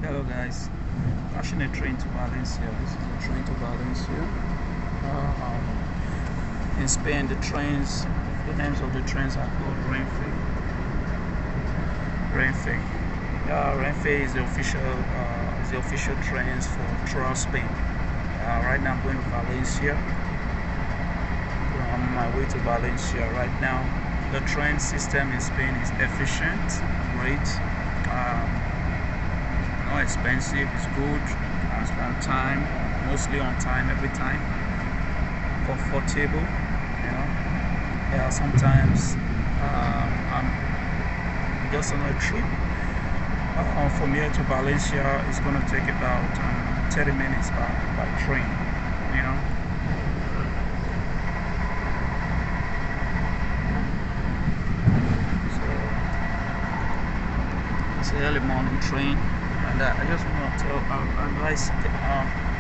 Hello guys, catching a train to Valencia. This is a train to Valencia. In Spain, the names of the trains are called Renfe. Renfe. Renfe is the official trains for throughout Spain. Right now I'm going to Valencia. I'm on my way to Valencia right now. The train system in Spain is efficient, great. Not expensive, it's good, it's on time, mostly on time every time, comfortable, Yeah, sometimes I'm just on a trip. From here to Valencia, it's going to take about 30 minutes by train, you know. So it's an early morning train. And I just want to advise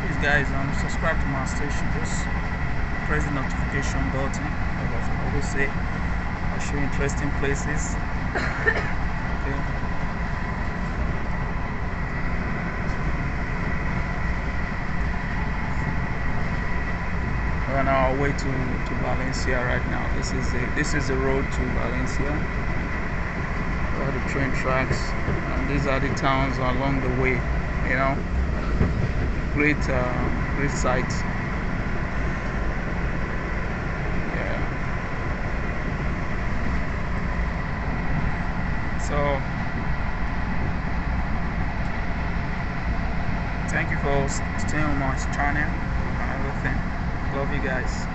these guys subscribe to my station. Just press the notification button. As I always say, I'll show you interesting places. Okay. We're on our way to Valencia right now. This is the road to Valencia. The train tracks, and these are the towns along the way, great sights. Yeah, so thank you for staying on my channel and everything. Love you guys.